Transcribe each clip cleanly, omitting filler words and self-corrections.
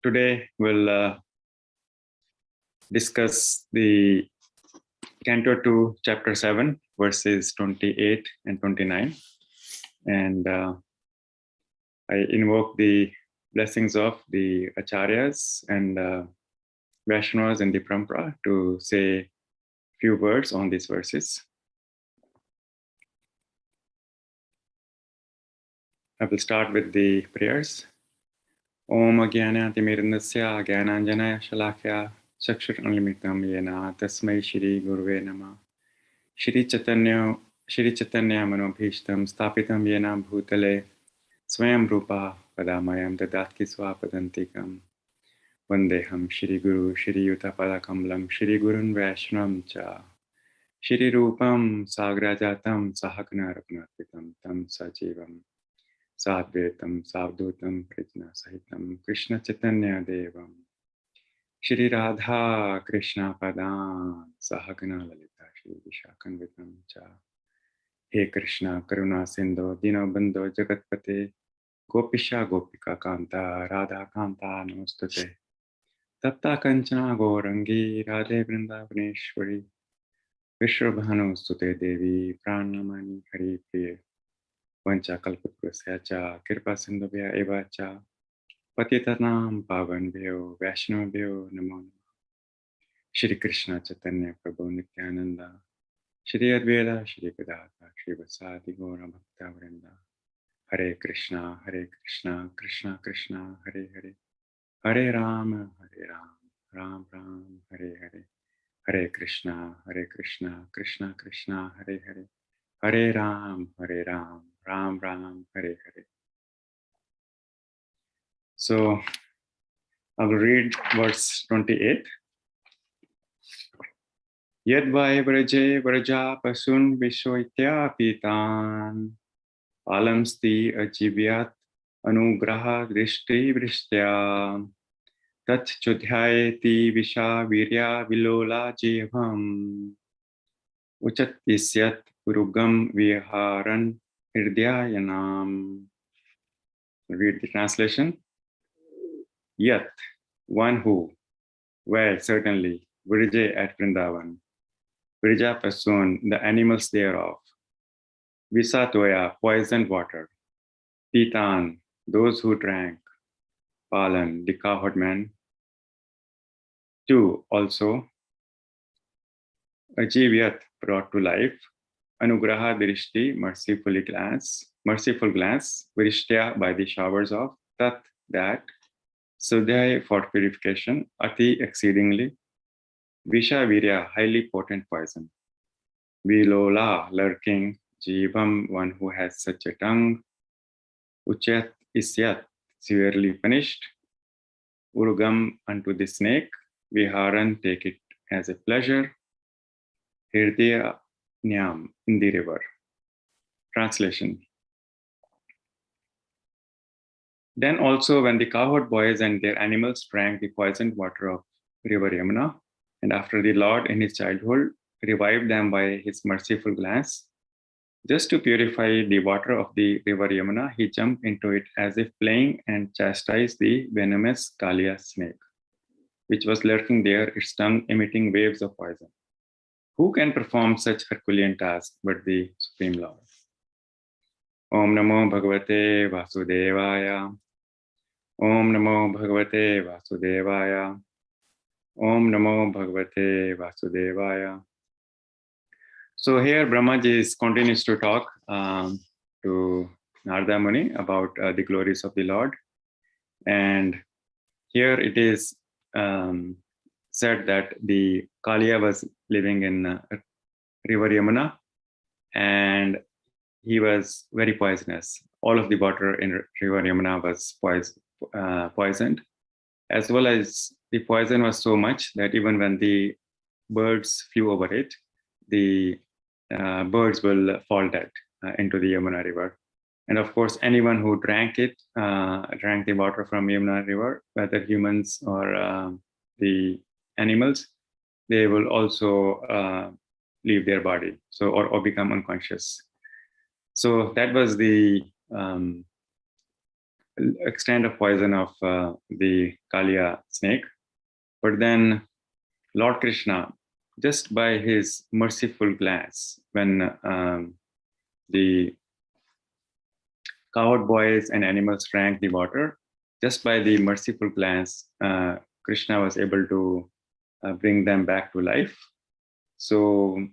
Today we'll discuss the Canto 2, Chapter 7, verses 28 and 29. And I invoke the blessings of the Acharyas and Vaishnavas and the Parampara to say few words on these verses. I will start with the prayers. Om Agyanatimirandasya Gyananjanaya Shalakya Chakshur Unlimitam Yena Tasmai Shri Guruve Namah Shri Chaitanya Manobhishtam Stapitam Yena Bhutale Swayam Rupa Padamayam Dadatki Swapadantikam Vandeham Shri Guru Shri Yuta Padakamalam Shri Gurun Vaishnavam Cha Shri Rupam Sagrajatam Sahakana Raghunathitam Tam Sajivam Sadvetam Savdutam Prajna Sahitam Krishna Chaitanya Devam Shri Radha Krishna Padan Sahagana Lalita Shri Vishakanvitam Cha He Krishna Karuna Sindhu Dino Bandho Jagatpate Gopisha Gopika Kanta Radha Kanta Namostate Tapta Kanchana Gaurangi Radhe Vrindavaneshwari Vishwabhanu Sute Devi Pranamani Hari Priye Vancha Kalpaprasya Cha Kirpa Sindhubhya Eva Cha Patitanam Pavanbhyo Vaishnavabhyo Namo Namah Shri Krishna Chaitanya Prabhu Nityananda Shri Advaita Shri Gadadhar Shri Vasadi Gaura Bhakta Vrinda Hare Krishna Krishna Krishna Hare Hare Hare Rama Ram Ram Hare Hare Hare Krishna Krishna Krishna Hare Hare Hare Ram Ram Ram Hare Hare. So I will read verse 28. Yadvai vraje vraja pasun vishoitya pitan alamsti ajivyat anugraha drishti vrishtya tat chodhyayati visha virya vilola jivam uchat isyat urugam viharan hirdyayanam. Read the translation. Yat, one who, where certainly, Vrije at Vrindavan, Vrija Pasun, the animals thereof, Visatoya, poisoned water, Pitan, those who drank, Palan, the cowherd man, two, also, Ajivyat, brought to life, Anugraha Dirishti, merciful glance, Virishtya, by the showers of, Tat, that, Sudhyay, for purification, Ati, exceedingly, Visha Virya, highly potent poison, Vilola, lurking, Jivam, one who has such a tongue, Uchyat Isyat, severely punished, Urugam, unto the snake, Viharan, take it as a pleasure, Hirdya Nyam, in the river. Translation. Then also when the cowherd boys and their animals drank the poisoned water of river Yamuna, and after the Lord in his childhood revived them by his merciful glance, just to purify the water of the river Yamuna, he jumped into it as if playing and chastised the venomous Kaliya snake, which was lurking there, its tongue emitting waves of poison. Who can perform such Herculean task but the Supreme Lord? Om Namo Bhagavate Vasudevaya. Om Namo Bhagavate Vasudevaya. Om Namo Bhagavate Vasudevaya. So here Brahmaji continues to talk to Narada Muni about the glories of the Lord. And here it is said that the Kaliya was living in river Yamuna and he was very poisonous. All of the water in river Yamuna was poisoned, as well as the poison was so much that even when the birds flew over it, the birds will fall dead into the Yamuna river. And of course, anyone who drank the water from Yamuna river, whether humans or the animals, they will also leave their body, so or become unconscious. So that was the extent of poison of the Kaliya snake. But then Lord Krishna, just by his merciful glance, when the cowherd boys and animals drank the water, just by the merciful glance, Krishna was able to bring them back to life. So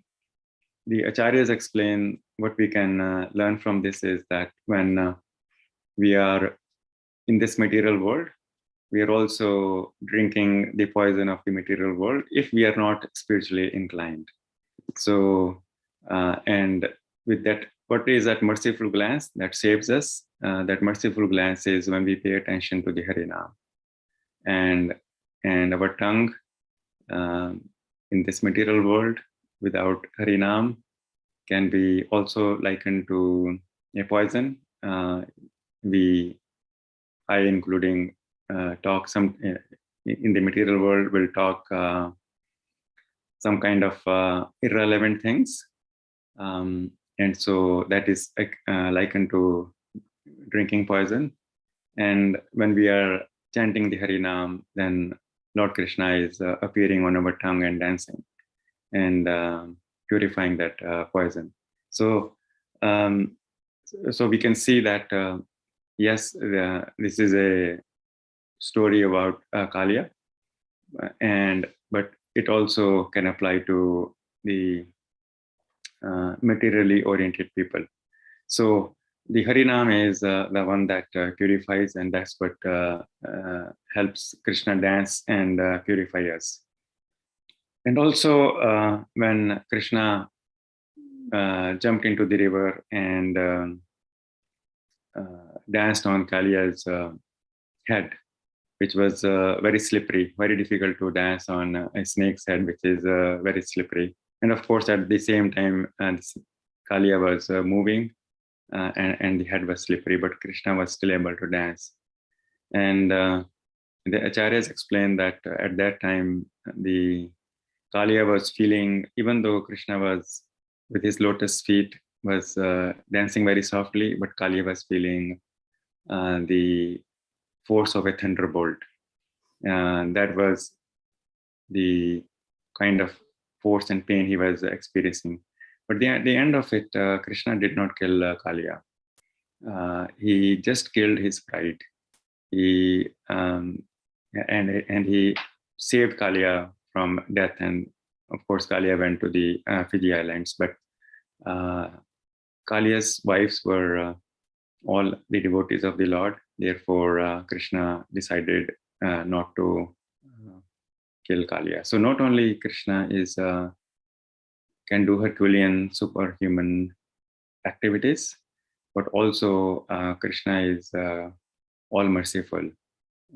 the acharyas explain what we can learn from this is that when we are in this material world, we are also drinking the poison of the material world if we are not spiritually inclined. So, and with that, what is that merciful glance that saves us? That merciful glance is when we pay attention to the Harinam. And our tongue in this material world without Harinam can be also likened to a poison. I, including talk some in the material world, will talk some kind of irrelevant things, and so that is likened to drinking poison. And when we are chanting the Harinam, then Lord Krishna is appearing on our tongue and dancing and purifying that poison. So we can see that yes, this is a story about Kaliya, but it also can apply to the materially oriented people. So the Harinam is the one that purifies, and that's what helps Krishna dance and purify us. And also when Krishna jumped into the river and danced on Kaliya's head, which was very slippery, very difficult to dance on a snake's head, which is very slippery. And of course, at the same time, Kaliya was moving and the head was slippery, but Krishna was still able to dance. And the acharyas explained that at that time, the Kaliya was feeling, even though Krishna was with his lotus feet, was dancing very softly, but Kaliya was feeling the force of a thunderbolt. That was the kind of force and pain he was experiencing. But at the end of it, Krishna did not kill Kaliya. He just killed his pride. He and he saved Kaliya from death. And of course, Kaliya went to the Fiji Islands. But Kaliya's wives were all the devotees of the Lord. Therefore, Krishna decided not to kill Kaliya. So not only Krishna is can do Herculean, superhuman activities, but also Krishna is all merciful.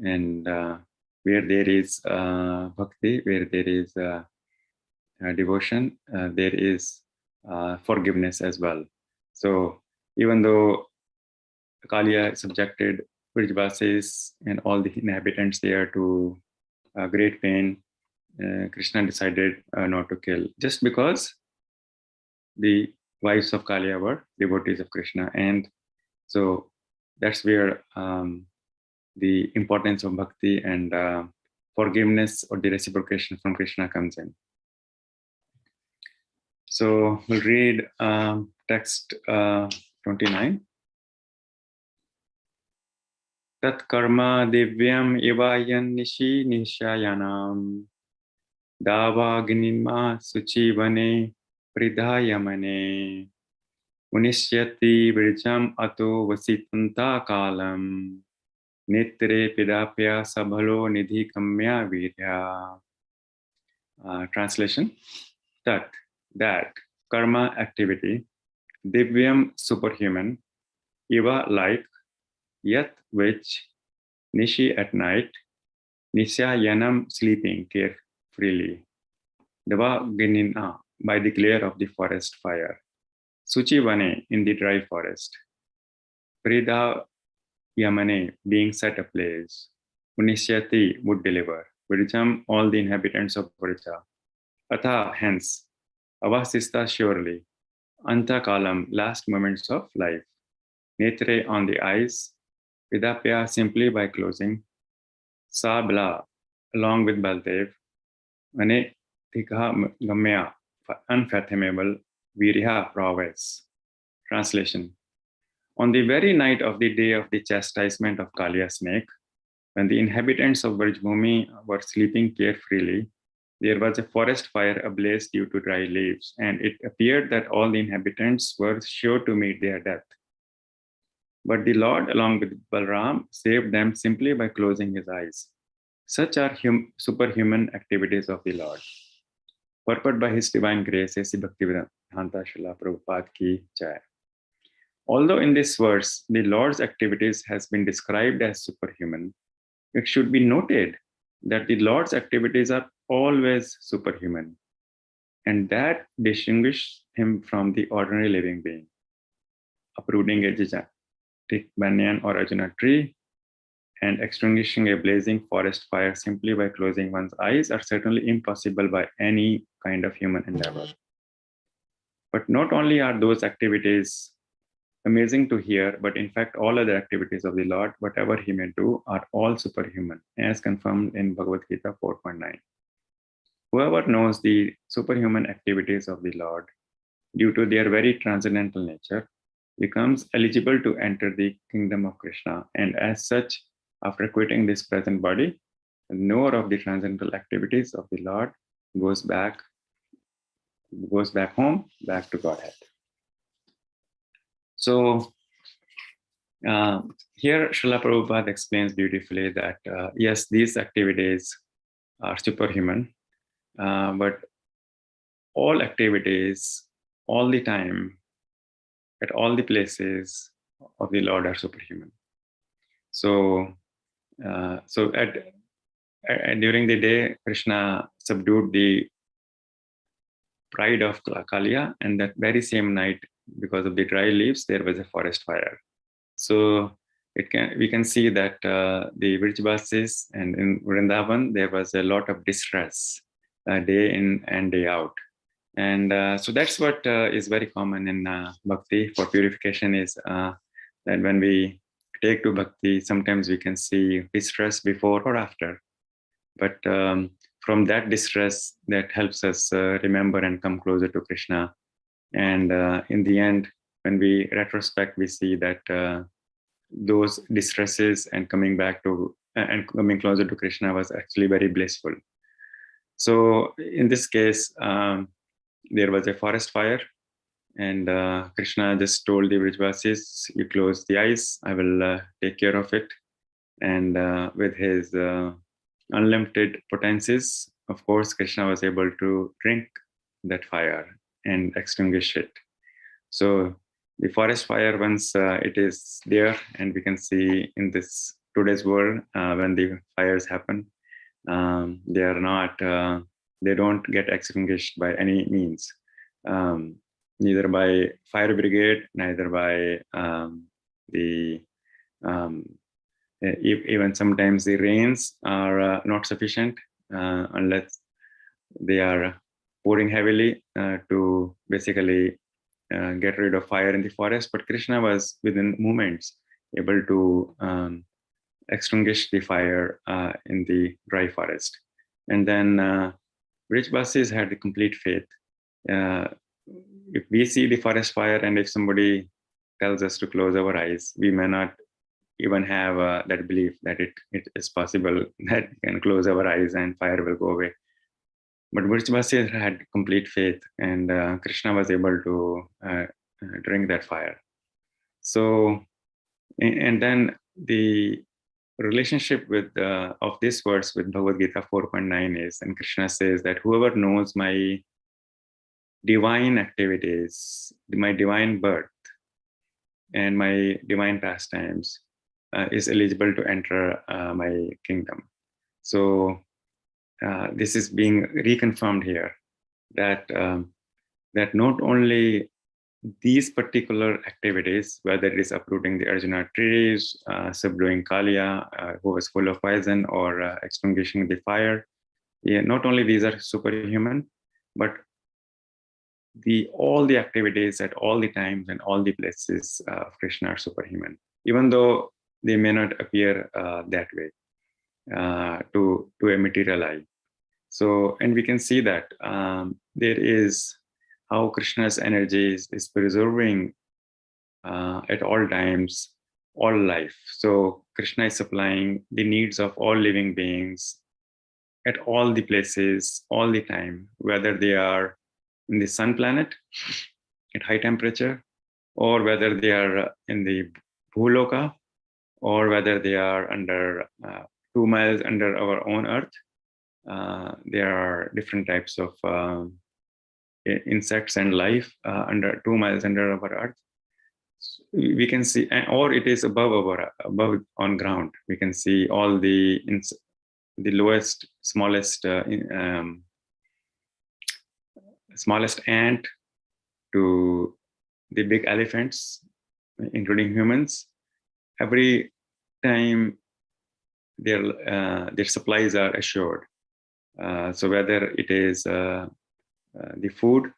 And where there is bhakti, where there is devotion, there is forgiveness as well. So even though Kaliya subjected Brijvasis and all the inhabitants there to great pain, Krishna decided not to kill, just because the wives of Kaliya were devotees of Krishna. And so that's where the importance of bhakti and forgiveness or the reciprocation from Krishna comes in. So we'll read text 29. Tat karma divyam ivayan nishi nishayanam davagnima suchivane pridhayamane unishyati virjam ato vasitanta kalam netre pidapya sabhalo nidhi kamya virya. Translation: that karma activity, divyam superhuman, iva like, yat which, nishi at night, nisyayanam sleeping carefully, dava ginina by the glare of the forest fire, suchivane in the dry forest, prida yamane being set ablaze, unishyati would deliver, Vrijam all the inhabitants of Vrija, atha hence, avasista surely, anta kalam last moments of life, netre on the eyes, Vidapya simply by closing, Sabla along with Baldev, Ane Tikha Gamya, unfathomable, Virya prowess. Translation. On the very night of the day of the chastisement of Kaliya snake, when the inhabitants of Brajbhumi were sleeping carefreely, there was a forest fire ablaze due to dry leaves, and it appeared that all the inhabitants were sure to meet their death. But the Lord, along with Balram, saved them simply by closing his eyes. Such are superhuman activities of the Lord. Purport by His Divine Grace, A.C. Bhaktivedanta Srila Prabhupada Ki Jai. Although in this verse, the Lord's activities has been described as superhuman, it should be noted that the Lord's activities are always superhuman, and that distinguishes him from the ordinary living being. Uprooting a gigantic banyan or Arjuna tree and extinguishing a blazing forest fire simply by closing one's eyes are certainly impossible by any kind of human endeavor. But not only are those activities amazing to hear, but in fact, all other activities of the Lord, whatever he may do, are all superhuman, as confirmed in Bhagavad Gita 4.9. Whoever knows the superhuman activities of the Lord, due to their very transcendental nature, becomes eligible to enter the kingdom of Krishna, and as such, after quitting this present body, the knower of the transcendental activities of the Lord goes back home, back to Godhead. So here Srila Prabhupada explains beautifully that yes, these activities are superhuman, but all activities, all the time, at all the places of the Lord are superhuman. So, during the day, Krishna subdued the pride of Kaliya, and that very same night, because of the dry leaves, there was a forest fire. So we can see that the Vrajvasis and in Vrindavan, there was a lot of distress day in and day out. And so that's what is very common in bhakti for purification is that when we take to bhakti, sometimes we can see distress before or after. But from that distress, that helps us remember and come closer to Krishna. And in the end, when we retrospect, we see that those distresses and coming back to and coming closer to Krishna was actually very blissful. So in this case, there was a forest fire, and Krishna just told the Vrajvasis, "You close the eyes, I will take care of it." And with his unlimited potencies, of course, Krishna was able to drink that fire and extinguish it. So the forest fire, once it is there, and we can see in this today's world, when the fires happen, they are not, they don't get extinguished by any means, neither by fire brigade, neither by even sometimes the rains are not sufficient unless they are pouring heavily to basically get rid of fire in the forest. But Krishna was within moments able to extinguish the fire in the dry forest. And then Vrajvasis had the complete faith. If we see the forest fire and if somebody tells us to close our eyes, we may not even have that belief that it is possible that we can close our eyes and fire will go away. But Vrajvasis had complete faith, and Krishna was able to drink that fire. So, and then the relationship with of this verse with Bhagavad Gita 4.9 is, and Krishna says that whoever knows my divine activities, my divine birth, and my divine pastimes is eligible to enter my kingdom. So this is being reconfirmed here that that not only these particular activities, whether it is uprooting the Arjuna trees, subduing Kaliya, who was full of poison, or extinguishing the fire, not only these are superhuman, but all the activities at all the times and all the places of Krishna are superhuman. Even though they may not appear that way to a material eye. So, and we can see that there is how Krishna's energy is preserving at all times, all life. So Krishna is supplying the needs of all living beings at all the places, all the time, whether they are in the sun planet at high temperature, or whether they are in the Bhuloka, or whether they are under 2 miles under our own earth. There are different types of insects and life under 2 miles under our earth. We can see, or it is above on ground. We can see all the lowest, smallest smallest ant to the big elephants, including humans. Every time their supplies are assured. So whether it is the food,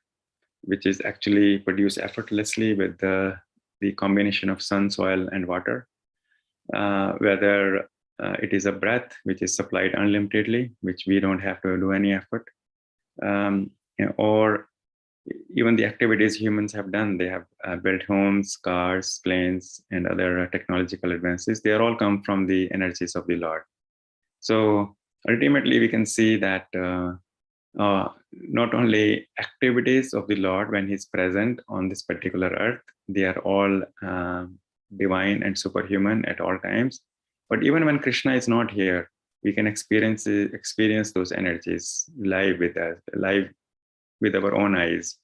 which is actually produced effortlessly with the combination of sun, soil, and water, whether it is a breath, which is supplied unlimitedly, which we don't have to do any effort, or even the activities humans have done. They have built homes, cars, planes, and other technological advances. They are all come from the energies of the Lord. So ultimately, we can see that not only activities of the Lord when He's present on this particular earth, they are all divine and superhuman at all times. But even when Krishna is not here, we can experience those energies live with us, live with our own eyes,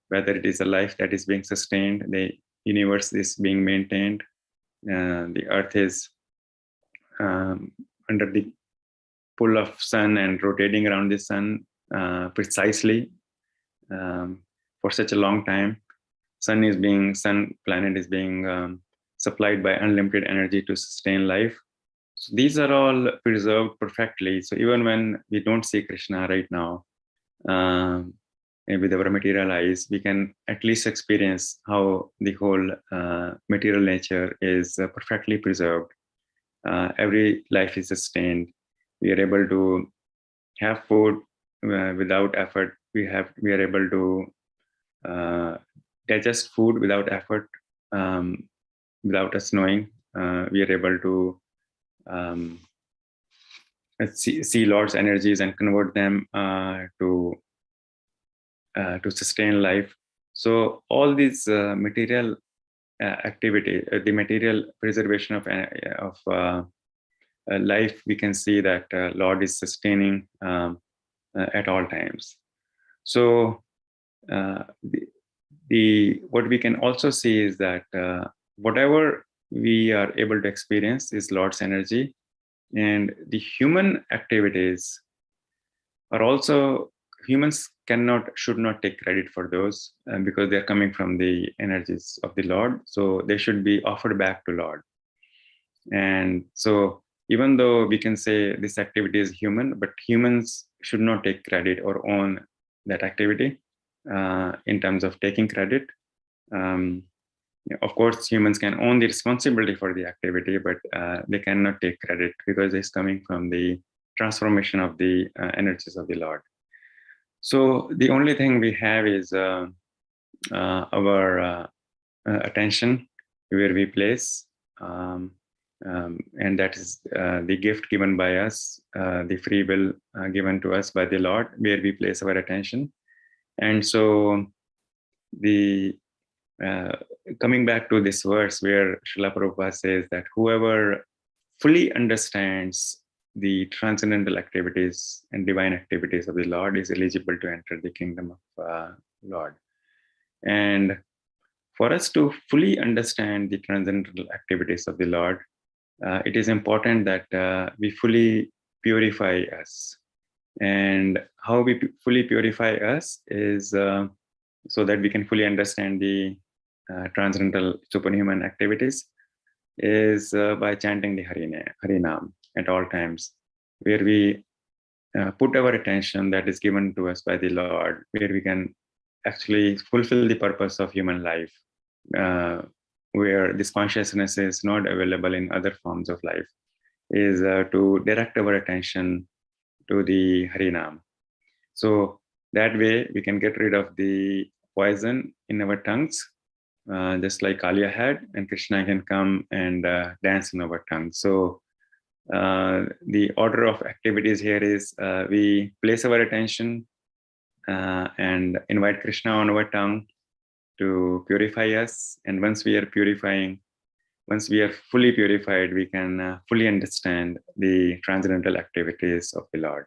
whether it is a life that is being sustained, the universe is being maintained, the earth is under the pull of sun and rotating around the sun precisely for such a long time. Sun planet is being supplied by unlimited energy to sustain life. So these are all preserved perfectly. So even when we don't see Krishna right now, with our material eyes, we can at least experience how the whole material nature is perfectly preserved. Every life is sustained. We are able to have food without effort. We are able to digest food without effort, without us knowing. We are able to see Lord's energies and convert them to sustain life. So all these material activity, the material preservation of life, we can see that Lord is sustaining at all times. So what we can also see is that whatever we are able to experience is Lord's energy, and the human activities are also, humans should not take credit for those because they're coming from the energies of the Lord. So they should be offered back to Lord. And so even though we can say this activity is human, but humans should not take credit or own that activity in terms of taking credit. Of course, humans can own the responsibility for the activity, but they cannot take credit because it's coming from the transformation of the energies of the Lord. So the only thing we have is our attention, where we place, and that is the gift given by us, the free will given to us by the Lord, where we place our attention. And so the coming back to this verse where Srila Prabhupada says that whoever fully understands the transcendental activities and divine activities of the Lord is eligible to enter the kingdom of Lord. And for us to fully understand the transcendental activities of the Lord, it is important that we fully purify us. And how we fully purify us is so that we can fully understand the transcendental superhuman activities is by chanting the Harinam at all times, where we put our attention that is given to us by the Lord, where we can actually fulfill the purpose of human life where this consciousness is not available in other forms of life, is to direct our attention to the Harinam. So that way we can get rid of the poison in our tongues, just like Kalia had, and Krishna can come and dance in our tongues. So the order of activities here is we place our attention and invite Krishna on our tongue to purify us. And once we are fully purified, we can fully understand the transcendental activities of the Lord.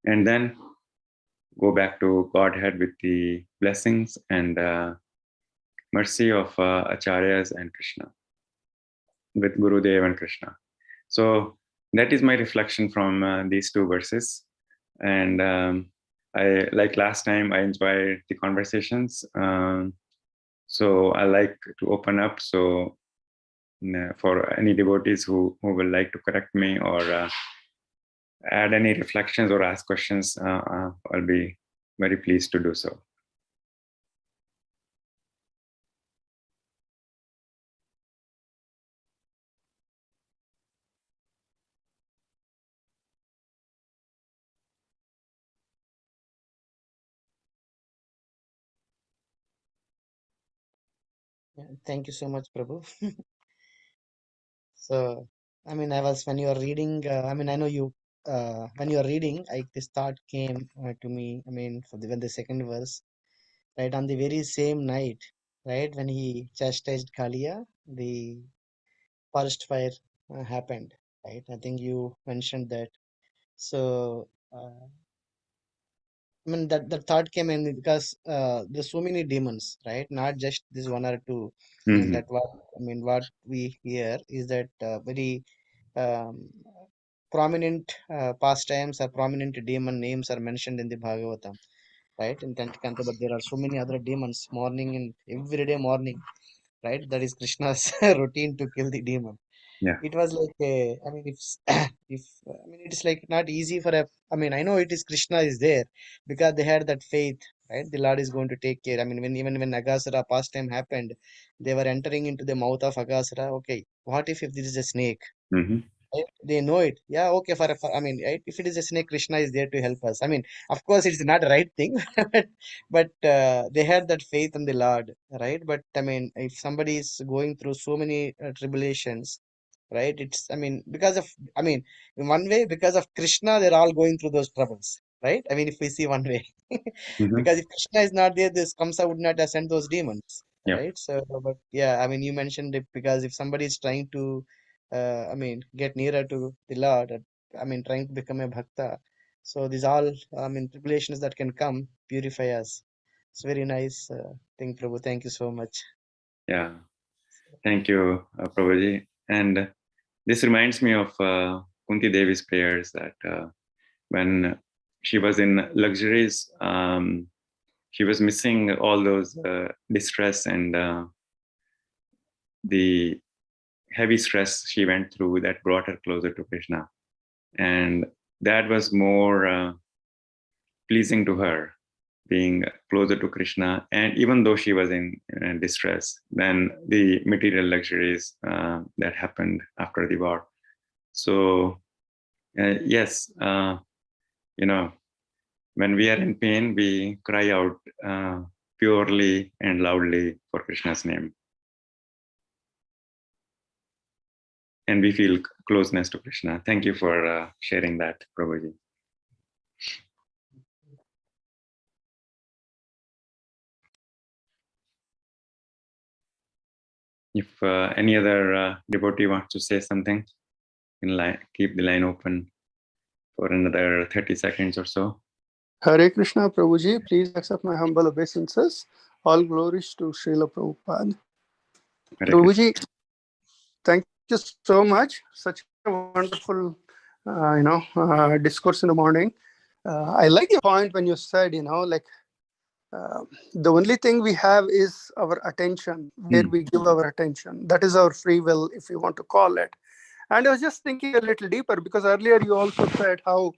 And then go back to Godhead with the blessings and mercy of Acharyas and Krishna, with Gurudev and Krishna. So that is my reflection from these two verses. And I, like last time, I enjoyed the conversations. So I like to open up. So for any devotees who will like to correct me or add any reflections or ask questions, I'll be very pleased to do so. Thank you so much, Prabhu. So, I mean, when you are reading, I mean, I know you, when you are reading, this thought came to me, I mean, when the second verse, right, on the very same night, right, when he chastised Kalia, the forest fire happened, right? I think you mentioned that. So, I mean, that thought came in because there's so many demons, right? Not just this one or two. I mean, what we hear is that very um, prominent pastimes or prominent demon names are mentioned in the Bhagavatam, right? In Kantikanta, but there are so many other demons morning and every day morning, right? That is Krishna's routine to kill the demon. Yeah. It was like I mean, if if I mean, it is like not easy for a. I mean, I know it is Krishna is there because they had that faith, right? The Lord is going to take care. I mean, even when Agasara pastime happened, they were entering into the mouth of Agasara. Okay, what if this is a snake? Mm-hmm. Right? They know it. Yeah, okay. I mean, right? If it is a snake, Krishna is there to help us. I mean, of course, it's not the right thing, but they had that faith in the Lord, right? But I mean, if somebody is going through so many tribulations, right? It's, I mean, because of, I mean, in one way, because of Krishna, they're all going through those troubles, right? I mean, if we see one way, Mm-hmm. because if Krishna is not there, this Kamsa would not have sent those demons, Yeah. right? So, but yeah, I mean, you mentioned it because if somebody is trying to, I mean, get nearer to the Lord, I mean, trying to become a bhakta, so these all, I mean, tribulations that can come purify us. It's very nice thing, Prabhu. Thank you so much. Yeah. Thank you, Prabhuji. And this reminds me of Kunti Devi's prayers that when she was in luxuries, she was missing all those distress and the heavy stress she went through that brought her closer to Krishna. And that was more pleasing to her, being closer to Krishna. And even though she was in distress, then the material luxuries that happened after the war. So, yes, you know, when we are in pain, we cry out purely and loudly for Krishna's name. And we feel closeness to Krishna. Thank you for sharing that, Prabhuji. If any other devotee wants to say something, keep the line open for another 30 seconds or so. Hare Krishna, Prabhuji, please accept my humble obeisances. All glories to Srila Prabhupada. Hare Prabhuji, thank you so much. Such a wonderful, discourse in the morning. I like your point when you said, the only thing we have is our attention, where we give our attention. That is our free will, if you want to call it. And I was just thinking a little deeper because earlier you also said how,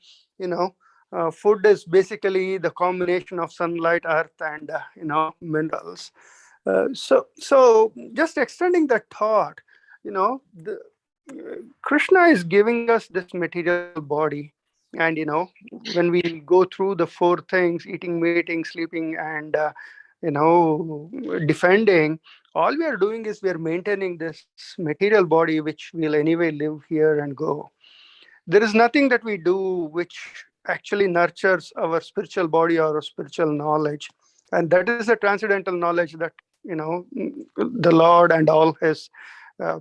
food is basically the combination of sunlight, earth, and, minerals. So just extending that thought, Krishna is giving us this material body, and when we go through the four things: eating, mating, sleeping, and defending, all we are doing is we are maintaining this material body, which will anyway live here and go. There is nothing that we do which actually nurtures our spiritual body or our spiritual knowledge, and that is a transcendental knowledge that the Lord and all his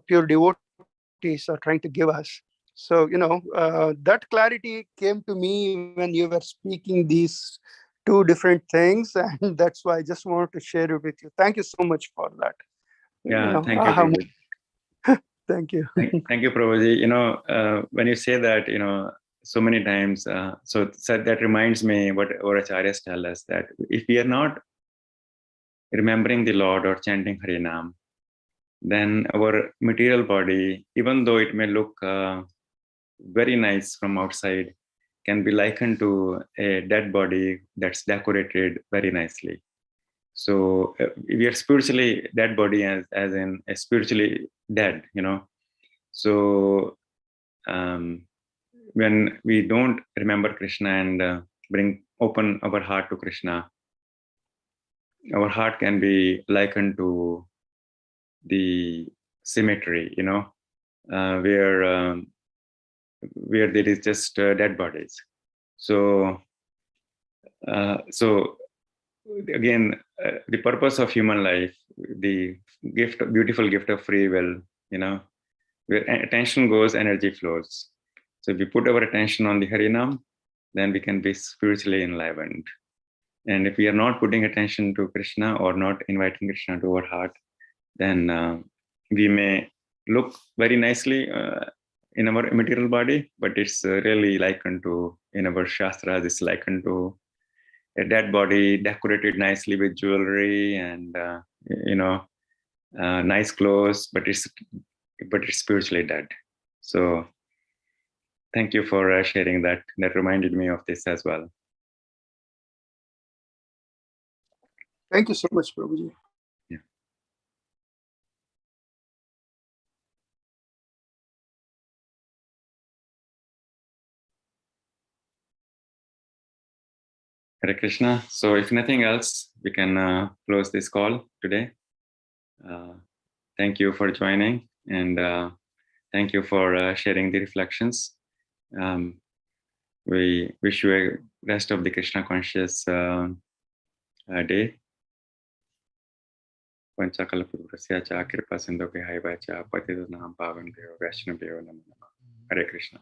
pure devotees are trying to give us. So that clarity came to me when you were speaking these two different things, and that's why I just wanted to share it with you. Thank you so much for that. Yeah, thank you, Aha. Prabhu. Thank you. Thank you, Prabhuji. When you say that, so many times, so that reminds me what our acharyas tell us, that if we are not remembering the Lord or chanting Harinam, then our material body, even though it may look very nice from outside, can be likened to a dead body that's decorated very nicely. So we are spiritually dead body, as in a spiritually dead, So when we don't remember Krishna and open our heart to Krishna, our heart can be likened to the cemetery, where there is just dead bodies. So again, the purpose of human life, the beautiful gift of free will, where attention goes, energy flows. So if we put our attention on the Harinam, then we can be spiritually enlivened. And if we are not putting attention to Krishna or not inviting Krishna to our heart, then we may look very nicely in our material body, but it's really likened to, in our Shastras, it's likened to a dead body decorated nicely with jewelry and, nice clothes, but it's spiritually dead. So thank you for sharing that. That reminded me of this as well. Thank you so much, Prabhuji. Yeah. Hare Krishna. So if nothing else, we can close this call today. Thank you for joining, and thank you for sharing the reflections. We wish you a rest of the Krishna conscious day. Panchakalapurusya cha kripa sindhu bhayva cha patitanam pavanebhyo vaishnavabhyo namo namah. Hare Krishna.